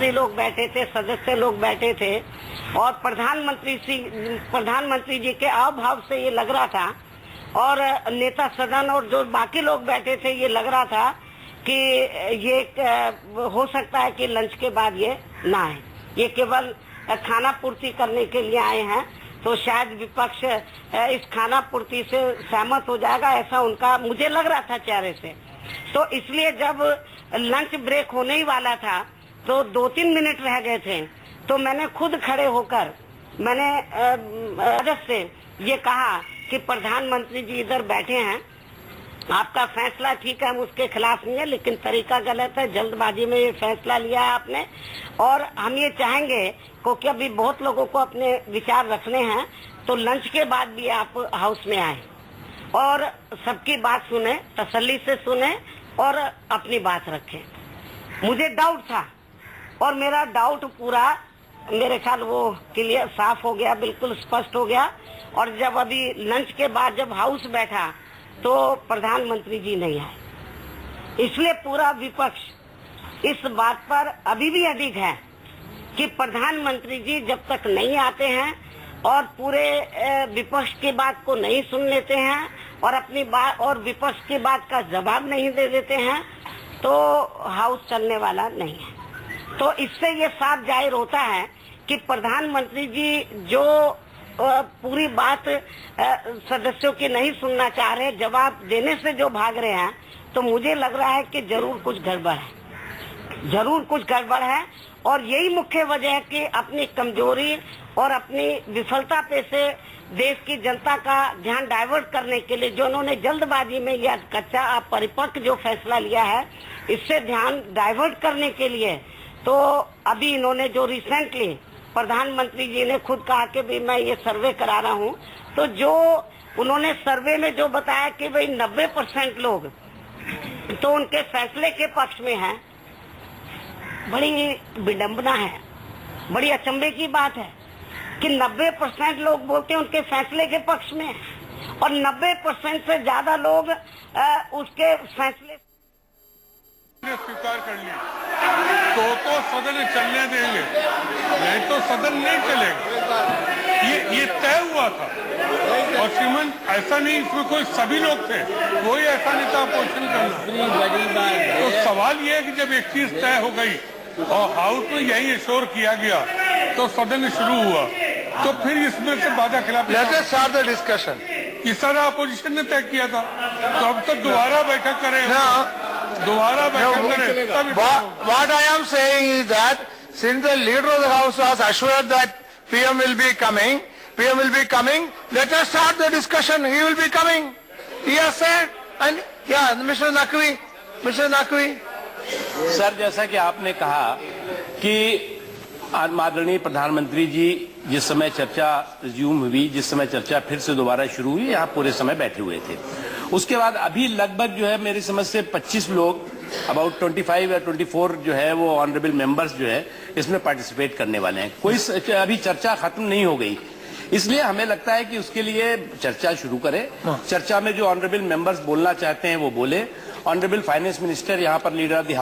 मंत्री लोग बैठे थे, सदस्य लोग बैठे थे और प्रधानमंत्री जी के अभाव से ये लग रहा था और नेता सदन और जो बाकी लोग बैठे थे ये लग रहा था कि ये हो सकता है कि लंच के बाद ये ना आए, ये केवल खाना पूर्ति करने के लिए आए हैं। तो शायद विपक्ष इस खाना पूर्ति से सहमत हो जाएगा, ऐसा उनका मुझे लग रहा था चेहरे से। तो इसलिए जब लंच ब्रेक होने ही वाला था तो 2-3 मिनट रह गए थे, तो मैंने खुद खड़े होकर मैंने राजद से ये कहा कि प्रधानमंत्री जी इधर बैठे हैं, आपका फैसला ठीक है, हम उसके खिलाफ नहीं है, लेकिन तरीका गलत है, जल्दबाजी में ये फैसला लिया है आपने और हम ये चाहेंगे क्योंकि अभी बहुत लोगों को अपने विचार रखने हैं, तो लंच के बाद भी आप हाउस में आए और सबकी बात सुने, तसल्ली से सुने और अपनी बात रखें। मुझे डाउट था और मेरा डाउट पूरा मेरे ख्याल वो क्लियर साफ हो गया, बिल्कुल स्पष्ट हो गया। और जब अभी लंच के बाद जब हाउस बैठा तो प्रधानमंत्री जी नहीं आए, इसलिए पूरा विपक्ष इस बात पर अभी भी अडिग है कि प्रधानमंत्री जी जब तक नहीं आते हैं और पूरे विपक्ष की बात को नहीं सुन लेते हैं और अपनी बात और विपक्ष की बात का जवाब नहीं दे देते हैं तो हाउस चलने वाला नहीं है। तो इससे ये साफ जाहिर होता है कि प्रधानमंत्री जी जो पूरी बात सदस्यों की नहीं सुनना चाह रहे, जवाब देने से जो भाग रहे हैं, तो मुझे लग रहा है कि जरूर कुछ गड़बड़ है, जरूर कुछ गड़बड़ है। और यही मुख्य वजह है कि अपनी कमजोरी और अपनी विफलता पे से देश की जनता का ध्यान डाइवर्ट करने के लिए जो उन्होंने जल्दबाजी में या कच्चा अपरिपक्व जो फैसला लिया है, इससे ध्यान डाइवर्ट करने के लिए तो अभी इन्होंने जो रिसेंटली प्रधानमंत्री जी ने खुद कहा कि भाई मैं ये सर्वे करा रहा हूँ, तो जो उन्होंने सर्वे में जो बताया कि भाई 90% लोग तो उनके फैसले के पक्ष में हैं, बड़ी विडंबना है, बड़ी अचंभे की बात है कि 90% लोग बोलते हैं उनके फैसले के पक्ष में है और 90% से ज्यादा लोग उसके फैसले स्वीकार कर लिया तो सदन चलने देंगे, नहीं तो सदन नहीं चलेगा। ये तय हुआ था और श्रीमान ऐसा नहीं, इसमें कोई सभी लोग थे, कोई ऐसा नहीं था अपोजिशन करना। तो सवाल ये है कि जब एक चीज तय हो गई और हाउस में यही इंश्योर किया गया तो सदन शुरू हुआ, तो फिर इसमें से बाधा खिलाफ डिस्कशन इस सारा अपोजिशन ने तय किया था, तो अब तो दोबारा बैठक करें, दोबारा बैठक करें। What I am saying is that since the leader of the house was assured that PM will be coming, let us start the discussion. He will be coming. He has said, and yeah, Mr. Naqvi. Sir, जैसा कि आपने कहा कि आदरणीय प्रधानमंत्री जी जिस समय चर्चा रिज्यूम हुई, जिस समय चर्चा फिर से दोबारा शुरू हुई, यहाँ पूरे समय बैठे हुए थे। उसके बाद अभी लगभग जो है मेरी समझ से 25 लोग, अबाउट 25 या 24 जो है वो ऑनरेबल मेंबर्स जो है इसमें पार्टिसिपेट करने वाले हैं। कोई अभी चर्चा खत्म नहीं हो गई, इसलिए हमें लगता है कि उसके लिए चर्चा शुरू करें। चर्चा में जो ऑनरेबल मेंबर्स बोलना चाहते हैं वो बोले। ऑनरेबल फाइनेंस मिनिस्टर यहाँ पर लीडर ऑफ द